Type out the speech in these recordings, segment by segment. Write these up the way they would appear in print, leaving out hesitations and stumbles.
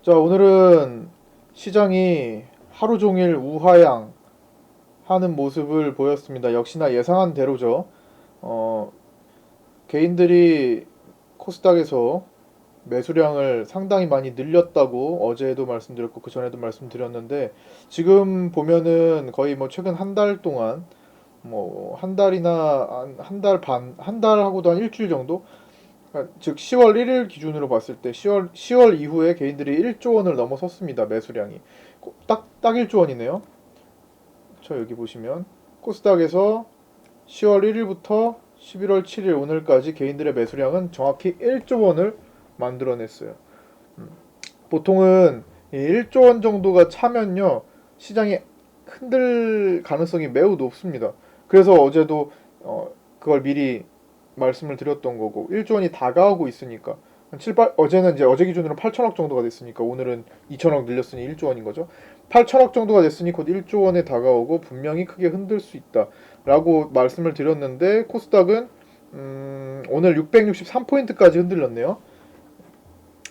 자, 오늘은 시장이 하루 종일 우하향 하는 모습을 보였습니다. 역시나 예상한 대로죠. 어, 개인들이 코스닥에서 매수량을 상당히 많이 늘렸다고 어제도 말씀드렸고 그 전에도 말씀드렸는데, 지금 보면은 거의 뭐 최근 한 달 동안 뭐 한 달이나 한 달 반, 한 달하고도 한 일주일 정도, 그러니까 즉 10월 1일 기준으로 봤을 때 10월 이후에 개인들이 1조 원을 넘어섰습니다. 매수량이 딱 1조 원이네요. 저 여기 보시면 코스닥에서 10월 1일부터 11월 7일 오늘까지 개인들의 매수량은 정확히 1조 원을 만들어냈어요. 보통은 1조 원 정도가 차면요, 시장이 흔들 가능성이 매우 높습니다. 그래서 어제도 그걸 미리 말씀을 드렸던 거고, 1조 원이 다가오고 있으니까 한 7, 8, 어제는 이제 어제 기준으로 8천억 정도가 됐으니까 오늘은 2천억 늘렸으니 1조 원인 거죠. 8천억 정도가 됐으니 곧 1조 원에 다가오고 분명히 크게 흔들 수 있다라고 말씀을 드렸는데, 코스닥은 오늘 663포인트까지 흔들렸네요.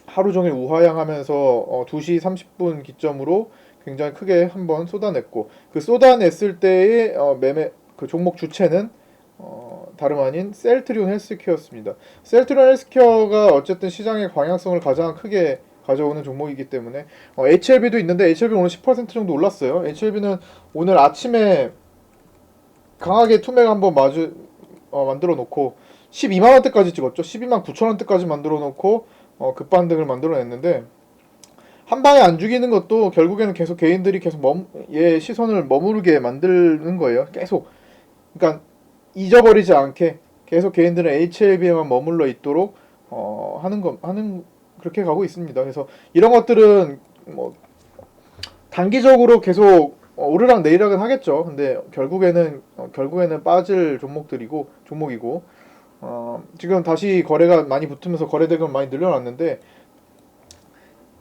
하루 종일 우하향하면서 2시 30분 기점으로 굉장히 크게 한번 쏟아냈고, 그 쏟아냈을 때의 매매 그 종목 주체는 다름 아닌 셀트리온 헬스케어였습니다. 셀트리온 헬스케어가 어쨌든 시장의 방향성을 가장 크게 가져오는 종목이기 때문에 HLB도 있는데, HLB 오늘 10% 정도 올랐어요. HLB는 오늘 아침에 강하게 투맥 한번 만들어 놓고 12만 원대까지 찍었죠. 12만 9천 원대까지 만들어 놓고 급반등을 만들어냈는데, 한 방에 안 죽이는 것도 결국에는 계속 개인들이 계속 얘 시선을 머무르게 만드는 거예요. 계속. 그러니까 잊어버리지 않게 계속 개인들은 HLB에만 머물러 있도록 그렇게 가고 있습니다. 그래서 이런 것들은 뭐 단기적으로 계속 오르락 내리락은 하겠죠. 근데 결국에는 빠질 종목이고, 지금 다시 거래가 많이 붙으면서 거래대금 많이 늘려놨는데,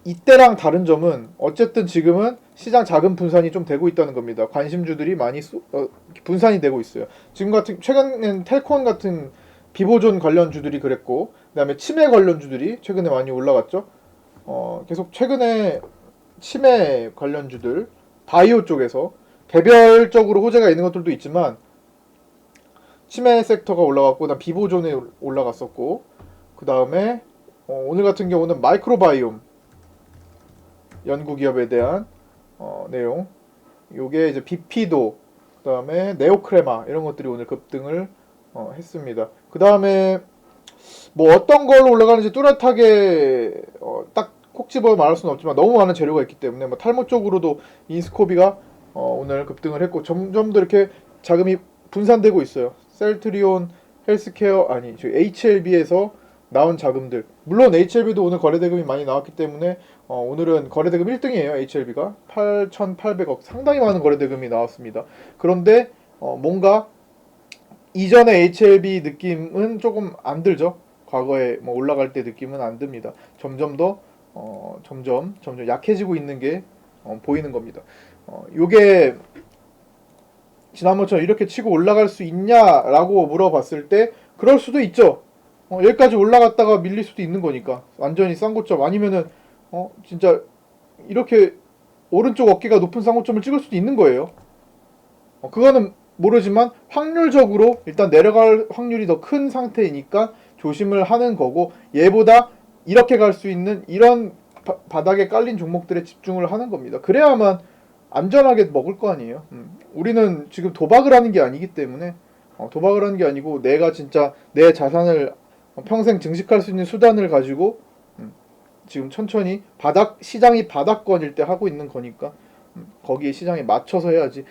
이때랑 다른 점은 어쨌든 지금은 시장 자금 분산이 좀 되고 있다는 겁니다. 관심주들이 많이 분산이 되고 있어요. 최근엔 텔콘 같은 비보존 관련주들이 그랬고, 그다음에 치매 관련주들이 최근에 많이 올라갔죠. 계속 최근에 치매 관련주들, 바이오 쪽에서 개별적으로 호재가 있는 것들도 있지만 치매 섹터가 올라갔고, 그다음 비보존에 올라갔었고, 그 다음에 오늘 같은 경우는 마이크로바이옴 연구기업에 대한 내용, 요게 이제 비피도, 그 다음에 네오크레마, 이런 것들이 오늘 급등을 했습니다. 그 다음에 뭐 어떤 걸로 올라가는지 뚜렷하게 딱 콕 집어 말할 수는 없지만 너무 많은 재료가 있기 때문에, 뭐 탈모 쪽으로도 인스코비가 오늘 급등을 했고, 점점 더 이렇게 자금이 분산되고 있어요. 셀트리온 헬스케어, 아니 저 HLB에서 나온 자금들, 물론 HLB도 오늘 거래대금이 많이 나왔기 때문에 오늘은 거래대금 1등이에요. HLB가 8,800억, 상당히 많은 거래대금이 나왔습니다. 그런데 뭔가 이전의 HLB 느낌은 조금 안 들죠. 과거에 뭐 올라갈 때 느낌은 안 듭니다. 점점 약해지고 있는 게 보이는 겁니다. 요게 지난번처럼 이렇게 치고 올라갈 수 있냐라고 물어봤을 때 그럴 수도 있죠. 여기까지 올라갔다가 밀릴 수도 있는 거니까, 완전히 싼 고점 아니면은 진짜 이렇게 오른쪽 어깨가 높은 쌍고점을 찍을 수도 있는 거예요. 그거는 모르지만 확률적으로 일단 내려갈 확률이 더 큰 상태이니까 조심을 하는 거고, 얘보다 이렇게 갈 수 있는 이런 바닥에 깔린 종목들에 집중을 하는 겁니다. 그래야만 안전하게 먹을 거 아니에요. 우리는 지금 도박을 하는 게 아니기 때문에, 도박을 하는 게 아니고 내가 진짜 내 자산을 평생 증식할 수 있는 수단을 가지고 지금 천천히 시장이 바닥권일 때 하고 있는 거니까, 거기에 시장에 맞춰서 해야지.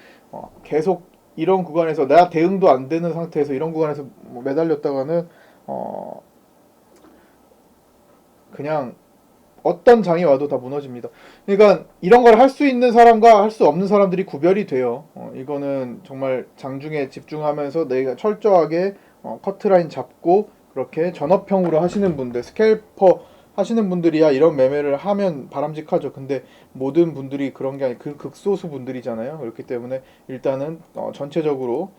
계속 이런 구간에서 내가 대응도 안 되는 상태에서 이런 구간에서 뭐 매달렸다가는 그냥 어떤 장이 와도 다 무너집니다. 그러니까 이런 걸 할 수 있는 사람과 할 수 없는 사람들이 구별이 돼요. 이거는 정말 장중에 집중하면서 내가 철저하게 커트라인 잡고 그렇게 전업형으로 하시는 분들, 스캘퍼 하시는 분들이야 이런 매매를 하면 바람직하죠. 근데 모든 분들이 그런 게 아니, 그 극소수 분들이잖아요. 그렇기 때문에 일단은 전체적으로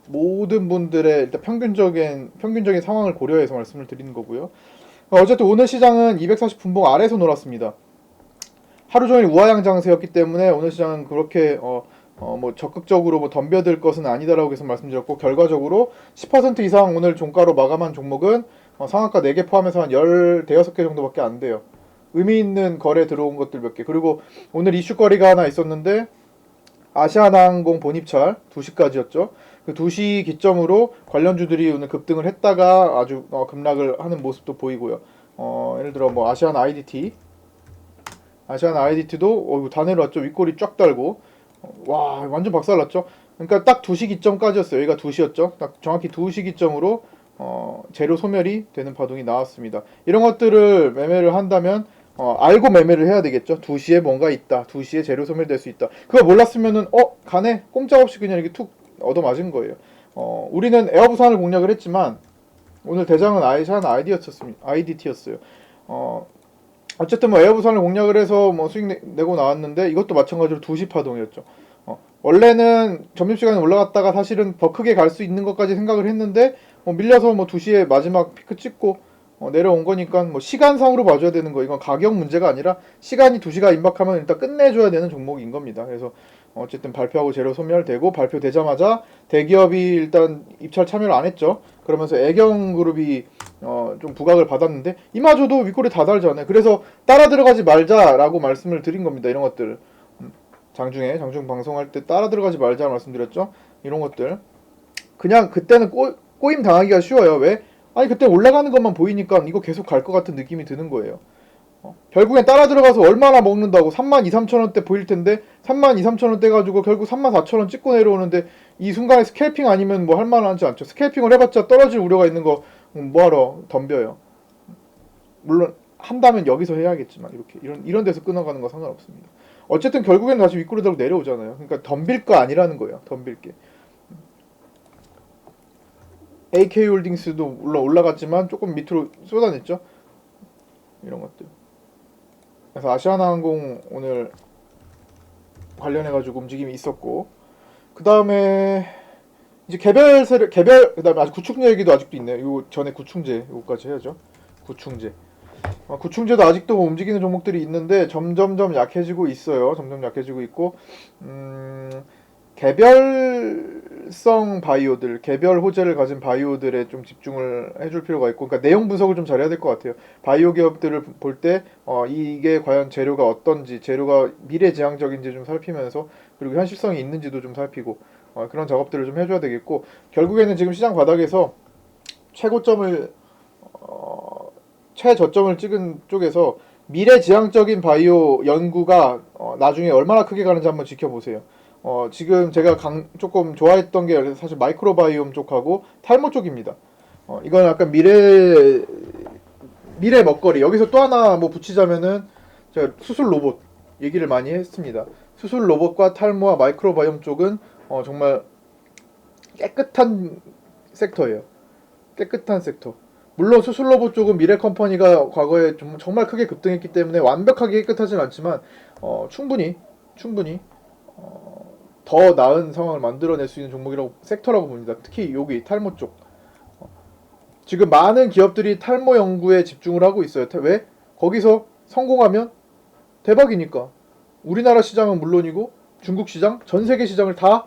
모든 분들의 일단 평균적인 상황을 고려해서 말씀을 드리는 거고요. 어쨌든 오늘 시장은 240분봉 아래에서 놀았습니다. 하루 종일 우하향 장세였기 때문에 오늘 시장은 그렇게 뭐 적극적으로 뭐 덤벼들 것은 아니다라고 계속 말씀드렸고, 결과적으로 10% 이상 오늘 종가로 마감한 종목은 상한가 4개 포함해서 한 15개 정도밖에 안 돼요. 의미 있는 거래 들어온 것들 몇 개. 그리고 오늘 이슈거리가 하나 있었는데, 아시아나항공 본입찰 2시까지였죠. 그 2시 기점으로 관련주들이 오늘 급등을 했다가 아주 급락을 하는 모습도 보이고요. 예를 들어 뭐 아시안 IDT도 다 내려왔죠. 윗꼬리 쫙 달고 와 완전 박살났죠. 그러니까 딱 2시 기점까지였어요. 여기가 2시였죠. 딱 정확히 2시 기점으로 재료 소멸이 되는 파동이 나왔습니다. 이런 것들을 매매를 한다면 알고 매매를 해야 되겠죠. 2시에 뭔가 있다. 2시에 재료 소멸될 수 있다. 그걸 몰랐으면은 가네. 꼼짝없이 그냥 이렇게 툭 얻어맞은 거예요. 우리는 에어부산을 공략을 했지만 오늘 대장은 아시안 IDT였어요. 어쨌든 뭐 에어부산을 공략을 해서 뭐 수익 내고 나왔는데, 이것도 마찬가지로 2시 파동이었죠. 원래는 점심시간에 올라갔다가 사실은 더 크게 갈 수 있는 것까지 생각을 했는데 밀려서 뭐 2시에 마지막 피크 찍고 내려온 거니까 뭐 시간상으로 봐줘야 되는 거. 이건 가격 문제가 아니라 시간이 2시가 임박하면 일단 끝내줘야 되는 종목인 겁니다. 그래서 어쨌든 발표하고 재료 소멸되고, 발표되자마자 대기업이 일단 입찰 참여를 안 했죠. 그러면서 애경그룹이 좀 부각을 받았는데, 이마저도 윗꼬리 다 달잖아요. 그래서 따라 들어가지 말자라고 말씀을 드린 겁니다. 이런 것들 장중 방송할 때 따라 들어가지 말자 말씀드렸죠. 이런 것들 그냥 그때는 꼬임 당하기가 쉬워요. 왜? 아니 그때 올라가는 것만 보이니까 이거 계속 갈 것 같은 느낌이 드는 거예요. 결국엔 따라 들어가서 얼마나 먹는다고. 32,000원대 보일 텐데 32,000원대 가지고 결국 34,000원 찍고 내려오는데, 이 순간에 스캘핑 아니면 뭐 할만하지 않죠. 스캘핑을 해봤자 떨어질 우려가 있는 거 뭐하러 덤벼요. 물론 한다면 여기서 해야겠지만 이렇게 이런 데서 끊어가는 거 상관없습니다. 어쨌든 결국엔 다시 윗꼬리 달고 내려오잖아요. 그러니까 덤빌 거 아니라는 거예요. 덤빌 게. AK홀딩스도 물론 올라갔지만 조금 밑으로 쏟아냈죠. 이런 것들. 그래서 아시아나항공 오늘 관련해가지고 움직임이 있었고, 그 다음에 이제 그 다음에 아직 구충제 얘기도 아직도 있네요. 요 전에 구충제 요거까지 해야죠. 구충제도 아직도 움직이는 종목들이 있는데 점점점 약해지고 있어요. 점점 약해지고 있고, 개별성 바이오들, 개별 호재를 가진 바이오들에 좀 집중을 해줄 필요가 있고, 그러니까 내용 분석을 좀 잘해야 될 것 같아요. 바이오 기업들을 볼 때 이게 과연 재료가 어떤지, 재료가 미래지향적인지 좀 살피면서, 그리고 현실성이 있는지도 좀 살피고, 그런 작업들을 좀 해줘야 되겠고, 결국에는 지금 시장 바닥에서 최저점을 찍은 쪽에서 미래지향적인 바이오 연구가 나중에 얼마나 크게 가는지 한번 지켜보세요. 지금 제가 조금 좋아했던 게 사실 마이크로바이옴 쪽하고 탈모 쪽입니다. 이건 약간 미래 먹거리. 여기서 또 하나 뭐 붙이자면은, 제가 수술 로봇 얘기를 많이 했습니다. 수술 로봇과 탈모와 마이크로바이옴 쪽은 정말 깨끗한 섹터예요. 깨끗한 섹터. 물론 수술 로봇 쪽은 미래 컴퍼니가 과거에 정말 크게 급등했기 때문에 완벽하게 깨끗하진 않지만 충분히 더 나은 상황을 만들어낼 수 있는 섹터라고 봅니다. 특히 여기 탈모 쪽. 지금 많은 기업들이 탈모 연구에 집중을 하고 있어요. 왜? 거기서 성공하면 대박이니까. 우리나라 시장은 물론이고 중국 시장, 전 세계 시장을 다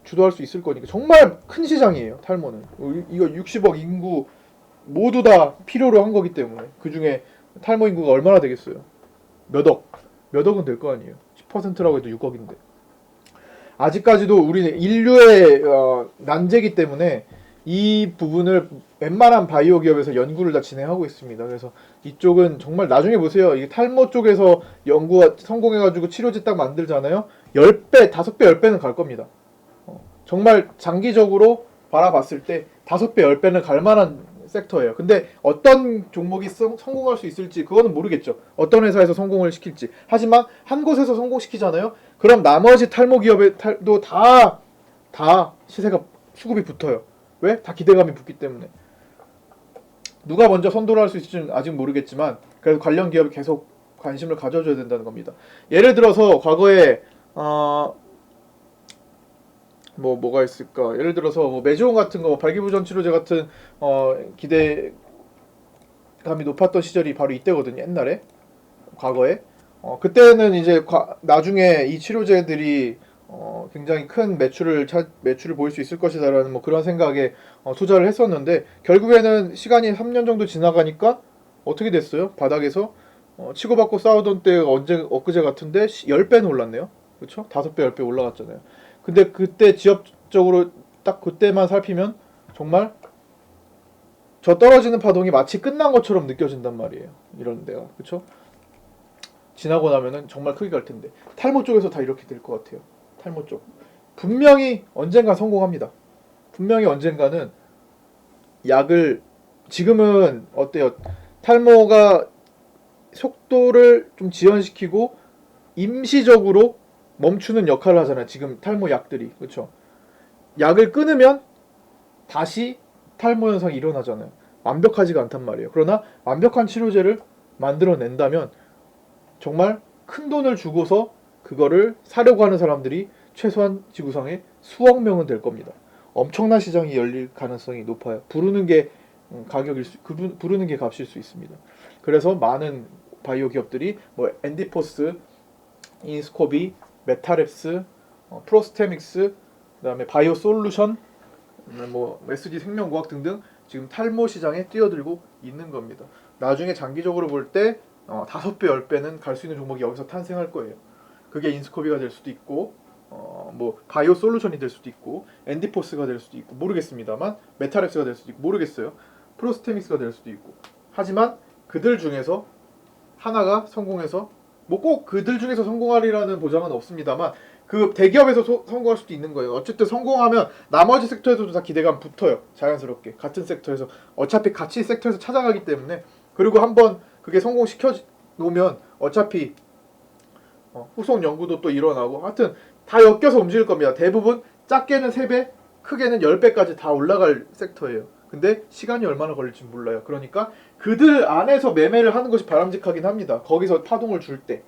주도할 수 있을 거니까. 정말 큰 시장이에요, 탈모는. 이거 60억 인구 모두 다 필요로 한 거기 때문에. 그 중에 탈모 인구가 얼마나 되겠어요? 몇 억은 될 거 아니에요. 10%라고 해도 6억인데. 아직까지도 우리는 인류의 난제기 때문에 이 부분을 웬만한 바이오 기업에서 연구를 다 진행하고 있습니다. 그래서 이쪽은 정말 나중에 보세요. 이게 탈모 쪽에서 연구가 성공해가지고 치료제 딱 만들잖아요. 10배, 5배, 10배는 갈 겁니다. 정말 장기적으로 바라봤을 때 5배, 10배는 갈 만한 섹터예요. 근데 어떤 종목이 성공할 수 있을지 그거는 모르겠죠. 어떤 회사에서 성공을 시킬지. 하지만 한 곳에서 성공시키잖아요. 그럼 나머지 탈모 기업도 다 시세가 수급이 붙어요. 왜? 다 기대감이 붙기 때문에. 누가 먼저 선도를 할 수 있을지는 아직 모르겠지만, 그래서 관련 기업이 계속 관심을 가져줘야 된다는 겁니다. 예를 들어서 과거에 뭐가 있을까? 예를 들어서 뭐 메지온 같은 거, 발기부전 치료제 같은 기대 감이 높았던 시절이 바로 이때거든요. 옛날에 과거에 그때는 이제 나중에 이 치료제들이 굉장히 큰 매출을 보일 수 있을 것이다라는 뭐 그런 생각에 투자를 했었는데 결국에는 시간이 3년 정도 지나가니까 어떻게 됐어요? 바닥에서 치고받고 싸우던 때가 엊그제 같은데 10배는 올랐네요. 그렇죠? 5배, 10배 올라갔잖아요. 근데 그때 지역적으로 딱 그때만 살피면 정말 저 떨어지는 파동이 마치 끝난 것처럼 느껴진단 말이에요. 이런 데가. 그렇죠? 지나고 나면은 정말 크게 갈 텐데 탈모 쪽에서 다 이렇게 될 것 같아요. 탈모 쪽 분명히 언젠가 성공합니다. 분명히 언젠가는 약을 지금은 어때요? 탈모가 속도를 좀 지연시키고 임시적으로 멈추는 역할을 하잖아요. 지금 탈모 약들이 그렇죠? 약을 끊으면 다시 탈모 현상이 일어나잖아요. 완벽하지가 않단 말이에요. 그러나 완벽한 치료제를 만들어낸다면 정말 큰 돈을 주고서 그거를 사려고 하는 사람들이 최소한 지구상에 수억 명은 될 겁니다. 엄청난 시장이 열릴 가능성이 높아요. 부르는 게 부르는 게 값일 수 있습니다. 그래서 많은 바이오 기업들이 뭐 엔디포스, 인스코비, 메타랩스, 프로스테믹스, 그다음에 바이오 솔루션, 뭐 SG 생명과학 등등 지금 탈모 시장에 뛰어들고 있는 겁니다. 나중에 장기적으로 볼 때 5배, 10배는 갈 수 있는 종목이 여기서 탄생할 거예요. 그게 인스코비가 될 수도 있고 뭐 바이오 솔루션이 될 수도 있고 엔디포스가 될 수도 있고 모르겠습니다만 메타랩스가 될 수도 있고 모르겠어요. 프로스테믹스가 될 수도 있고 하지만 그들 중에서 하나가 성공해서 뭐 꼭 그들 중에서 성공하리라는 보장은 없습니다만 그 대기업에서 성공할 수도 있는 거예요. 어쨌든 성공하면 나머지 섹터에서도 다 기대감 붙어요. 자연스럽게 같은 섹터에서 어차피 같이 섹터에서 찾아가기 때문에 그리고 한번 그게 성공시켜 놓으면 어차피 후속 연구도 또 일어나고 하여튼 다 엮여서 움직일 겁니다. 대부분 작게는 3배, 크게는 10배까지 다 올라갈 섹터예요. 근데 시간이 얼마나 걸릴지 몰라요. 그러니까 그들 안에서 매매를 하는 것이 바람직하긴 합니다. 거기서 파동을 줄 때.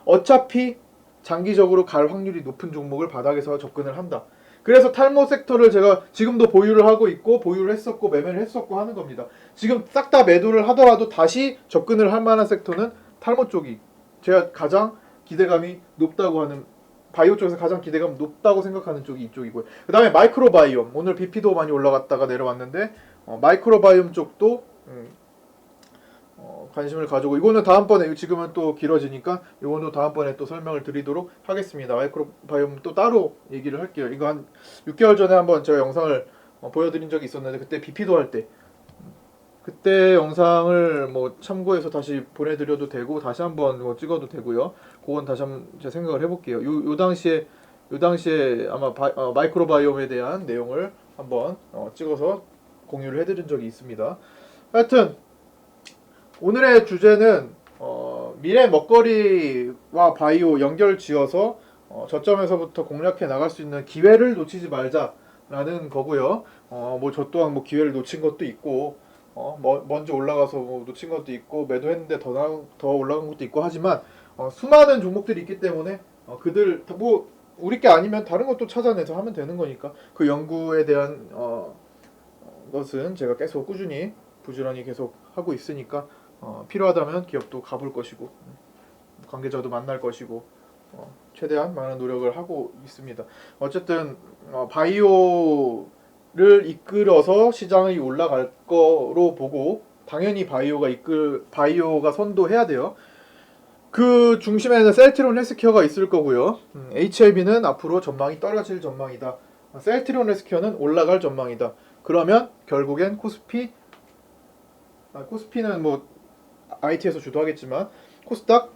어차피 장기적으로 갈 확률이 높은 종목을 바닥에서 접근을 한다. 그래서 탈모 섹터를 제가 지금도 보유를 하고 있고 보유를 했었고 매매를 했었고 하는 겁니다. 지금 싹 다 매도를 하더라도 다시 접근을 할 만한 섹터는 탈모 쪽이 제가 가장 기대감이 높다고 하는 바이오 쪽에서 가장 기대감 높다고 생각하는 쪽이 이쪽이고요. 그 다음에 마이크로바이옴 오늘 BP도 많이 올라갔다가 내려왔는데 마이크로바이옴 쪽도 관심을 가지고 이거는 다음번에 지금은 또 길어지니까 이거는 다음번에 또 설명을 드리도록 하겠습니다. 마이크로바이옴 또 따로 얘기를 할게요. 이거 한 6개월 전에 한번 제가 영상을 보여드린 적이 있었는데 그때 BP도 할 때 그때 영상을 뭐 참고해서 다시 보내드려도 되고 다시 한번 뭐 찍어도 되고요. 그건 다시 한번 제가 생각을 해볼게요. 요 당시에 아마 마이크로바이옴에 대한 내용을 한번 찍어서 공유를 해드린 적이 있습니다. 하여튼 오늘의 주제는 미래 먹거리와 바이오 연결지어서 저점에서부터 공략해 나갈 수 있는 기회를 놓치지 말자라는 거고요. 뭐 저 또한 뭐 기회를 놓친 것도 있고 먼저 올라가서 뭐 놓친 것도 있고 매도했는데 더 올라간 것도 있고 하지만 수많은 종목들이 있기 때문에 그들 뭐 우리 게 아니면 다른 것도 찾아내서 하면 되는 거니까 그 연구에 대한 것은 제가 계속 꾸준히 부지런히 계속 하고 있으니까 필요하다면 기업도 가볼 것이고 관계자도 만날 것이고 최대한 많은 노력을 하고 있습니다. 어쨌든 바이오를 이끌어서 시장이 올라갈 거로 보고 당연히 바이오가 선도해야 돼요. 그 중심에는 셀트리온 헬스케어가 있을 거고요. HLB는 앞으로 전망이 떨어질 전망이다. 셀트리온 헬스케어는 올라갈 전망이다. 그러면 결국엔 코스피는 뭐 IT에서 주도하겠지만 코스닥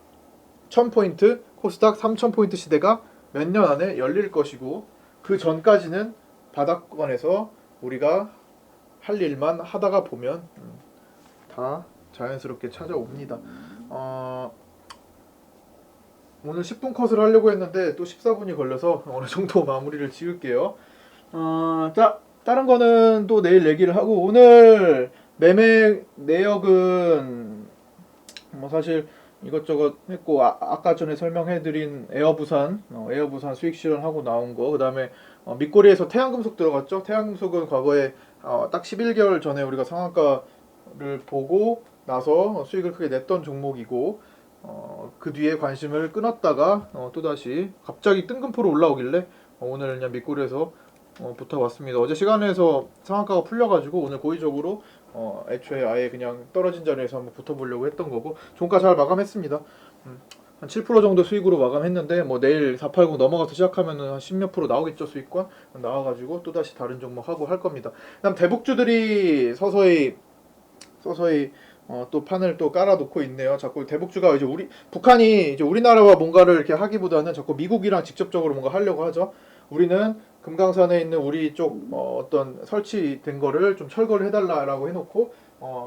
1000포인트, 코스닥 3000포인트 시대가 몇 년 안에 열릴 것이고 그 전까지는 바닥권에서 우리가 할 일만 하다가 보면 다 자연스럽게 찾아옵니다. 오늘 10분 컷을 하려고 했는데 또 14분이 걸려서 어느 정도 마무리를 지을게요. 자, 다른 거는 또 내일 얘기를 하고 오늘 매매 내역은 뭐 사실 이것저것 했고 아까 전에 설명해드린 에어부산 수익 실현하고 나온 거 그다음에 밑거리에서 태양금속 들어갔죠. 태양금속은 과거에 딱 11개월 전에 우리가 상한가를 보고 나서 수익을 크게 냈던 종목이고 그 뒤에 관심을 끊었다가 또다시 갑자기 뜬금포로 올라오길래 오늘 그냥 밑골에서 붙어봤습니다. 어제 시간에서 상한가가 풀려가지고 오늘 고의적으로 애초에 아예 그냥 떨어진 자리에서 한번 붙어보려고 했던 거고 종가 잘 마감했습니다. 한 7% 정도 수익으로 마감했는데 뭐 내일 480 넘어가서 시작하면은 한 10몇 프로 나오겠죠. 수익권 나와가지고 또다시 다른 종목 하고 할 겁니다. 그다음 대북주들이 서서히 또 판을 또 깔아놓고 있네요. 자꾸 대북주가 이제 북한이 이제 우리나라와 뭔가를 이렇게 하기보다는 자꾸 미국이랑 직접적으로 뭔가 하려고 하죠. 우리는 금강산에 있는 우리 쪽 어떤 설치된 거를 좀 철거를 해달라라고 해놓고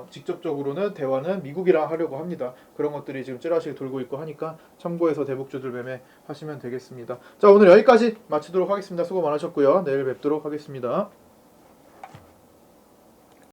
직접적으로는 대화는 미국이랑 하려고 합니다. 그런 것들이 지금 찌라시 돌고 있고 하니까 참고해서 대북주들 매매 하시면 되겠습니다. 자, 오늘 여기까지 마치도록 하겠습니다. 수고 많으셨고요. 내일 뵙도록 하겠습니다.